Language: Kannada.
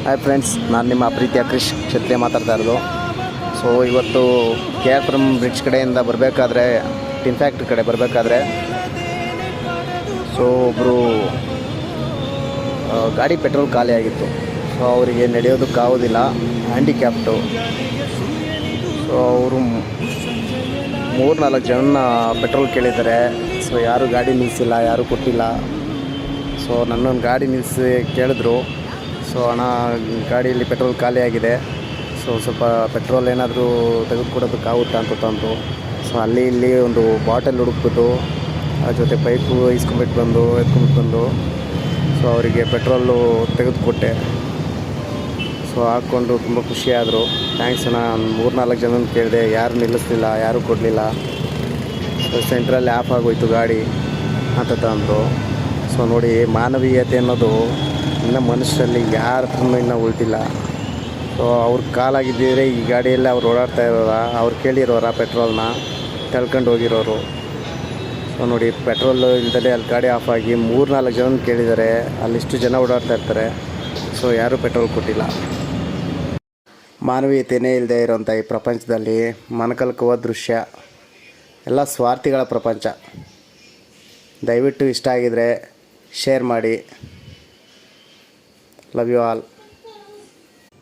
ಹಾಯ್ ಫ್ರೆಂಡ್ಸ್, ನಾನು ನಿಮ್ಮ ಪ್ರೀತಿಯ ಕ್ರಿಶ್ ಕ್ಷತ್ರಿಯ ಮಾತಾಡ್ತಾ ಇರೋದು. ಸೊ ಇವತ್ತು KRPುರಂ ಬ್ರಿಡ್ಜ್ ಕಡೆಯಿಂದ ಬರಬೇಕಾದ್ರೆ, ಟಿನ್ ಫ್ಯಾಕ್ಟ್ರಿ ಕಡೆ ಬರಬೇಕಾದ್ರೆ ಸೊ ಒಬ್ಬರು ಗಾಡಿ ಪೆಟ್ರೋಲ್ ಖಾಲಿ ಆಗಿತ್ತು. ಸೊ ಅವರಿಗೆ ನಡೆಯೋದಕ್ಕಾಗೋದಿಲ್ಲ, ಹ್ಯಾಂಡಿಕ್ಯಾಪ್ಟು. ಸೊ ಅವರು 3-4 ಜನ ಪೆಟ್ರೋಲ್ ಕೇಳಿದ್ದಾರೆ. ಸೊ ಯಾರೂ ಗಾಡಿ ನಿಲ್ಲಿಸಿಲ್ಲ, ಯಾರೂ ಕೊಟ್ಟಿಲ್ಲ. ಸೊ ನನ್ನೊಂದು ಗಾಡಿ ನಿಲ್ಲಿಸಿ ಕೇಳಿದ್ರು. ಸೊ ಅಣ್ಣ, ಗಾಡಿಯಲ್ಲಿ ಪೆಟ್ರೋಲ್ ಖಾಲಿ ಆಗಿದೆ, ಸೊ ಸ್ವಲ್ಪ ಪೆಟ್ರೋಲ್ ಏನಾದರೂ ತೆಗೆದುಕೊಡೋದಕ್ಕಾಗುತ್ತಾ ಅಂತ ತಂದರು. ಸೊ ಅಲ್ಲಿ ಇಲ್ಲಿ ಒಂದು ಬಾಟಲ್ ಹುಡುಕ್ಬಿಟ್ಟು ಅದ್ರ ಜೊತೆ ಪೈಪು ಎತ್ಕೊಂಡ್ಬಿಟ್ಟು ಬಂದು ಸೊ ಅವರಿಗೆ ಪೆಟ್ರೋಲು ತೆಗೆದುಕೊಟ್ಟೆ. ಸೊ ಹಾಕ್ಕೊಂಡು ತುಂಬ ಖುಷಿಯಾದರು. ಥ್ಯಾಂಕ್ಸ್ ಅಣ್ಣ. 3-4 ಜನ ಕೇಳಿದೆ, ಯಾರು ನಿಲ್ಲಿಸಲಿಲ್ಲ, ಯಾರೂ ಕೊಡಲಿಲ್ಲ. ಸೊ ಸೆಂಟ್ರಲ್ಲಿ ಆಫ್ ಆಗೋಯ್ತು ಗಾಡಿ ಅಂತ ತಂದರು. ಸೊ ನೋಡಿ, ಮಾನವೀಯತೆ ಅನ್ನೋದು ಇನ್ನು ಮನುಷ್ಯರಲ್ಲಿ ಯಾರ ಹತ್ರನೂ ಇನ್ನೂ ಉಳಿದಿಲ್ಲ. ಸೊ ಅವ್ರ ಕಾಲಾಗಿದ್ದಿದ್ರೆ ಈ ಗಾಡಿಯಲ್ಲೇ ಅವ್ರು ಓಡಾಡ್ತಾ ಇರೋರ, ಅವ್ರು ಕೇಳಿರೋರ ಪೆಟ್ರೋಲ್ನ ಕಳ್ಕೊಂಡು ಹೋಗಿರೋರು. ಸೊ ನೋಡಿ, ಪೆಟ್ರೋಲ್ ಇಲ್ದಲೇ ಅಲ್ಲಿ ಗಾಡಿ ಆಫ್ ಆಗಿ 3-4 ಜನ ಕೇಳಿದ್ದಾರೆ. ಅಲ್ಲಿಷ್ಟು ಜನ ಓಡಾಡ್ತಾ ಇರ್ತಾರೆ. ಸೊ ಯಾರೂ ಪೆಟ್ರೋಲ್ ಕೊಟ್ಟಿಲ್ಲ. ಮಾನವೀಯತೆಯೇ ಇಲ್ಲದೆ ಇರೋಂಥ ಈ ಪ್ರಪಂಚದಲ್ಲಿ ಮನಕಲಕುವ ದೃಶ್ಯ. ಎಲ್ಲ ಸ್ವಾರ್ಥಿಗಳ ಪ್ರಪಂಚ. ದಯವಿಟ್ಟು ಇಷ್ಟ ಆಗಿದರೆ ಶೇರ್ ಮಾಡಿ. Love you all.